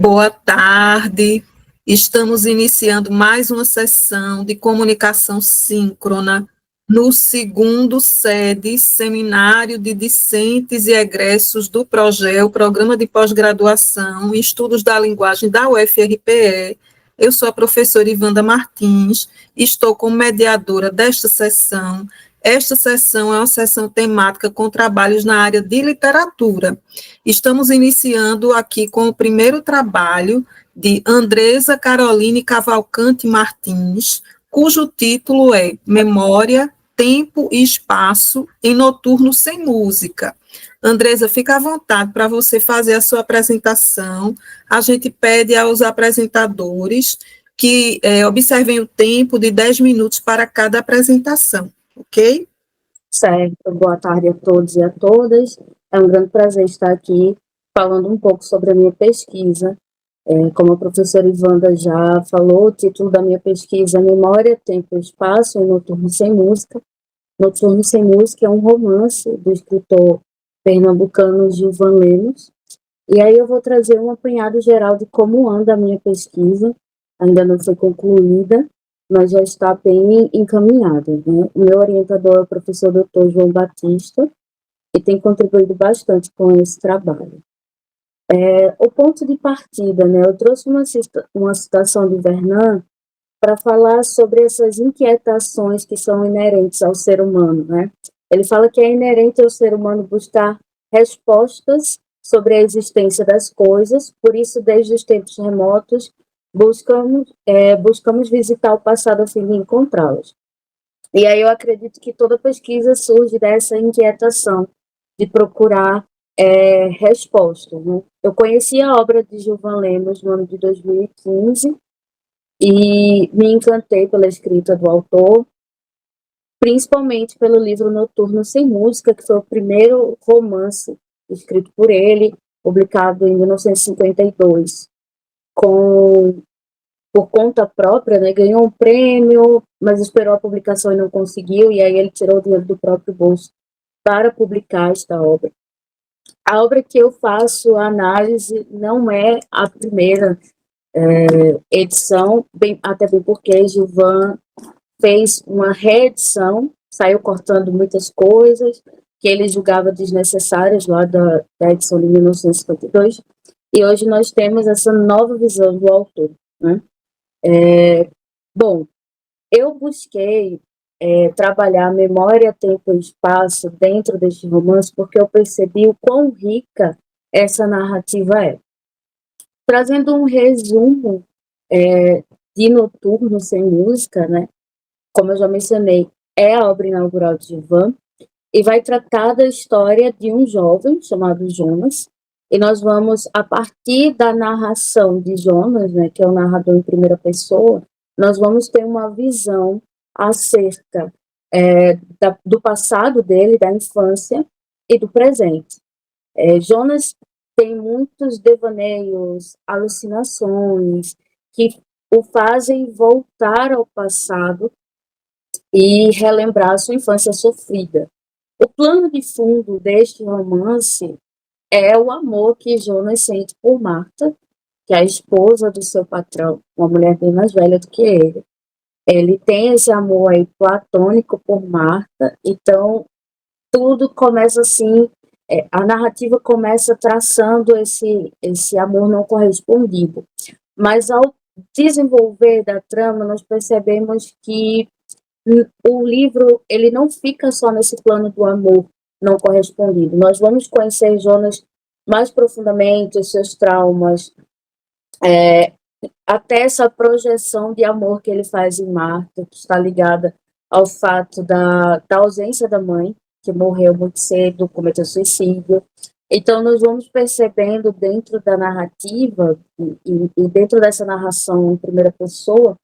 Boa tarde. Estamos iniciando mais uma sessão de comunicação síncrona no segundo SEDE, Seminário de Discentes e Egressos do PROGEL, Programa de Pós-Graduação em Estudos da Linguagem da UFRPE. Eu sou a professora Ivanda Martins, estou como mediadora desta sessão. Esta sessão é uma sessão temática com trabalhos na área de literatura. Estamos iniciando aqui com o primeiro trabalho de Andresa Caroline Cavalcante Martins, cujo título é Memória, Tempo e Espaço em Noturno Sem Música. Andresa, fica à vontade para você fazer a sua apresentação. A gente pede aos apresentadores que observem o tempo de 10 minutos para cada apresentação, ok? Certo, boa tarde a todos e a todas. É um grande prazer estar aqui falando um pouco sobre a minha pesquisa. Como a professora Ivanda já falou, o título da minha pesquisa é Memória, Tempo e Espaço em Noturno Sem Música. Noturno Sem Música é um romance do escritor pernambucano Gilvan Lemos. E aí eu vou trazer um apanhado geral de como anda a minha pesquisa. Ainda não foi concluída, mas já está bem encaminhada, né? O meu orientador é o professor Dr. João Batista e tem contribuído bastante com esse trabalho. O ponto de partida, né? Eu trouxe uma citação de Vernon para falar sobre essas inquietações que são inerentes ao ser humano, né? Ele fala que é inerente ao ser humano buscar respostas sobre a existência das coisas, por isso, desde os tempos remotos, buscamos visitar o passado a fim de encontrá-los. E aí eu acredito que toda pesquisa surge dessa inquietação de procurar respostas, né? Eu conheci a obra de Gilvan Lemos no ano de 2015 e me encantei pela escrita do autor, principalmente pelo livro Noturno Sem Música, que foi o primeiro romance escrito por ele, publicado em 1952, por conta própria, né, ganhou um prêmio, mas esperou a publicação e não conseguiu, e aí ele tirou o dinheiro do próprio bolso para publicar esta obra. A obra que eu faço a análise não é a primeira edição, até bem porque Gilvan fez uma reedição, saiu cortando muitas coisas que ele julgava desnecessárias lá da edição de 1952, e hoje nós temos essa nova visão do autor, né? Bom, eu busquei trabalhar memória, tempo e espaço dentro deste romance porque eu percebi o quão rica essa narrativa é. Trazendo um resumo de Noturno Sem Música, né? Como eu já mencionei, é a obra inaugural de Gilvan e vai tratar da história de um jovem chamado Jonas, e nós vamos, a partir da narração de Jonas, né, que é o narrador em primeira pessoa, nós vamos ter uma visão acerca do passado dele, da infância e do presente. Jonas tem muitos devaneios, alucinações, que o fazem voltar ao passado e relembrar sua infância sofrida. O plano de fundo deste romance é o amor que Jonas sente por Marta, que é a esposa do seu patrão, uma mulher bem mais velha do que ele. Ele tem esse amor aí platônico por Marta, então tudo começa assim, a narrativa começa traçando esse amor não correspondido. Mas ao desenvolver da trama, nós percebemos que o livro ele não fica só nesse plano do amor não correspondido. Nós vamos conhecer Jonas mais profundamente, os seus traumas, até essa projeção de amor que ele faz em Marta, que está ligada ao fato da ausência da mãe, que morreu muito cedo, cometeu suicídio. Então, nós vamos percebendo dentro da narrativa e dentro dessa narração em primeira pessoa,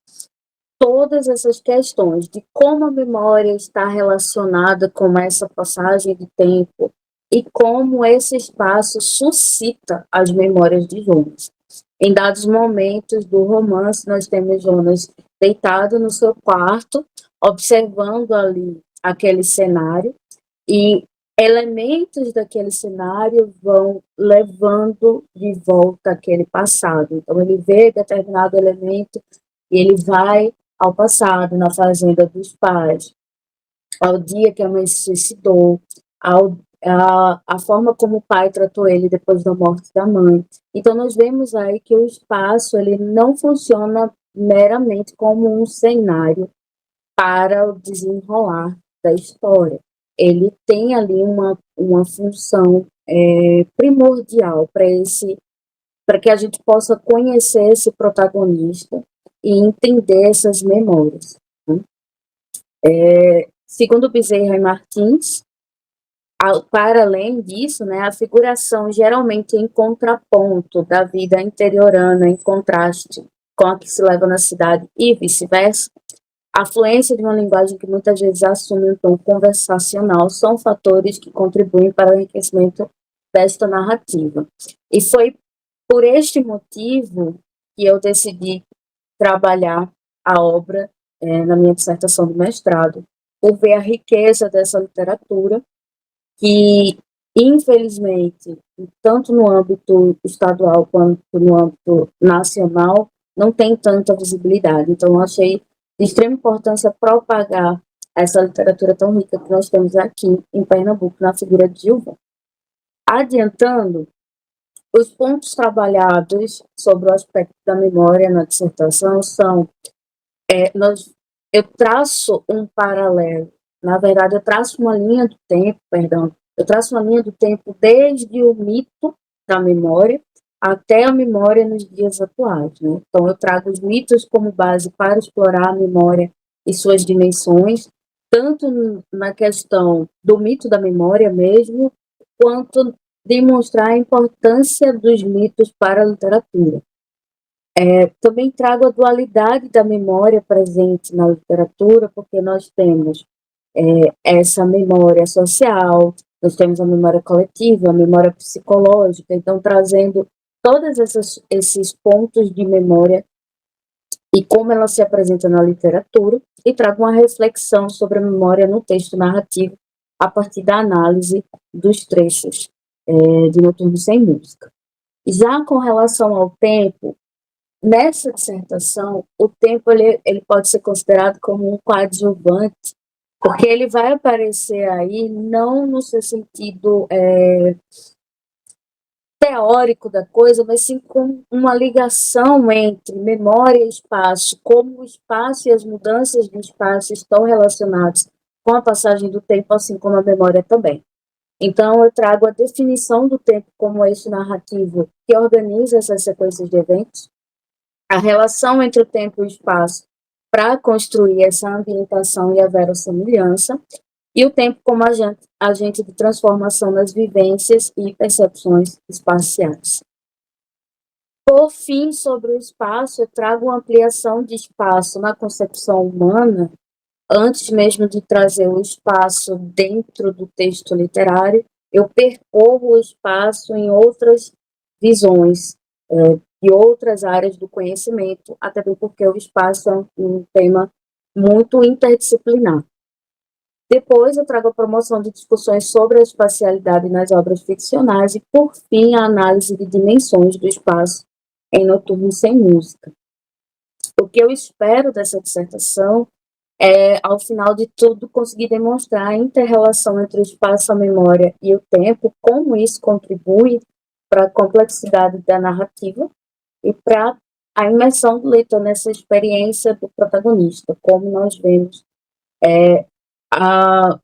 todas essas questões de como a memória está relacionada com essa passagem de tempo e como esse espaço suscita as memórias de Jonas. Em dados momentos do romance, nós temos Jonas deitado no seu quarto, observando ali aquele cenário, e elementos daquele cenário vão levando de volta aquele passado. Então, ele vê determinado elemento e ele vai ao passado, na fazenda dos pais, ao dia que a mãe se suicidou, a forma como o pai tratou ele depois da morte da mãe. Então, nós vemos aí que o espaço ele não funciona meramente como um cenário para o desenrolar da história. Ele tem ali uma função primordial para que a gente possa conhecer esse protagonista e entender essas memórias. Né? Segundo Bezerra e Martins, para além disso, né, a figuração geralmente em contraponto da vida interiorana, em contraste com a que se leva na cidade e vice-versa, a fluência de uma linguagem que muitas vezes assume um tom conversacional são fatores que contribuem para o enriquecimento desta narrativa. E foi por este motivo que eu decidi trabalhar a obra na minha dissertação de mestrado, por ver a riqueza dessa literatura que, infelizmente, tanto no âmbito estadual quanto no âmbito nacional, não tem tanta visibilidade. Então, eu achei de extrema importância propagar essa literatura tão rica que nós temos aqui em Pernambuco, na figura de Gilvan. Adiantando, os pontos trabalhados sobre o aspecto da memória na dissertação são, eu traço um paralelo, na verdade, eu traço uma linha do tempo, eu traço uma linha do tempo desde o mito da memória até a memória nos dias atuais. Né? Então, eu trago os mitos como base para explorar a memória e suas dimensões, tanto na questão do mito da memória mesmo, quanto demonstrar a importância dos mitos para a literatura. Também trago a dualidade da memória presente na literatura, porque nós temos essa memória social, nós temos a memória coletiva, a memória psicológica, então trazendo todos esses pontos de memória e como ela se apresenta na literatura, e trago uma reflexão sobre a memória no texto narrativo a partir da análise dos trechos de Noturno Sem Música. Já com relação ao tempo, nessa dissertação, o tempo ele pode ser considerado como um coadjuvante, porque ele vai aparecer aí não no seu sentido teórico da coisa, mas sim com uma ligação entre memória e espaço, como o espaço e as mudanças do espaço estão relacionados com a passagem do tempo, assim como a memória também. Então, eu trago a definição do tempo como eixo narrativo que organiza essas sequências de eventos, a relação entre o tempo e o espaço para construir essa ambientação e a verossimilhança, e o tempo como agente de transformação nas vivências e percepções espaciais. Por fim, sobre o espaço, eu trago uma ampliação de espaço na concepção humana, antes mesmo de trazer o espaço dentro do texto literário, eu percorro o espaço em outras visões, de outras áreas do conhecimento, até porque o espaço é um tema muito interdisciplinar. Depois, eu trago a promoção de discussões sobre a espacialidade nas obras ficcionais e, por fim, a análise de dimensões do espaço em Noturno Sem Música. O que eu espero dessa dissertação é, ao final de tudo, conseguir demonstrar a inter-relação entre o espaço, a memória e o tempo, como isso contribui para a complexidade da narrativa e para a imersão do leitor nessa experiência do protagonista, como nós vemos a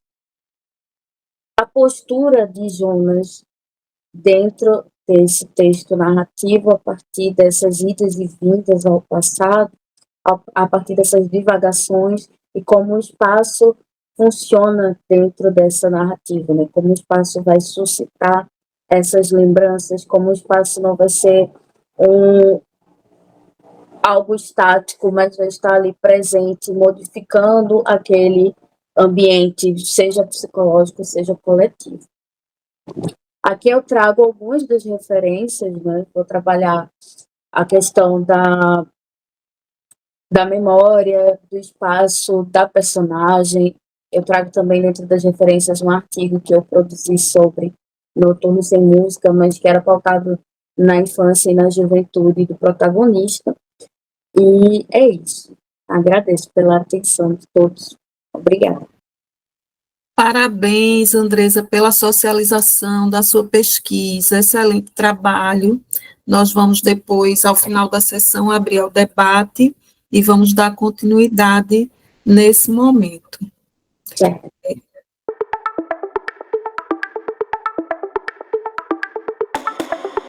postura de Jonas dentro desse texto narrativo, a partir dessas idas e vindas ao passado, a partir dessas divagações, e como o espaço funciona dentro dessa narrativa, né? Como o espaço vai suscitar essas lembranças, como o espaço não vai ser algo estático, mas vai estar ali presente, modificando aquele ambiente, seja psicológico, seja coletivo. Aqui eu trago algumas das referências, né? Vou trabalhar a questão da memória, do espaço, da personagem, Eu trago também dentro das referências um artigo que eu produzi sobre Noturno Sem Música, mas que era pautado na infância e na juventude do protagonista. E é isso. Agradeço pela atenção de todos. Obrigada. Parabéns, Andresa, pela socialização da sua pesquisa, excelente trabalho. Nós vamos depois, ao final da sessão, abrir o debate e vamos dar continuidade nesse momento. Certo.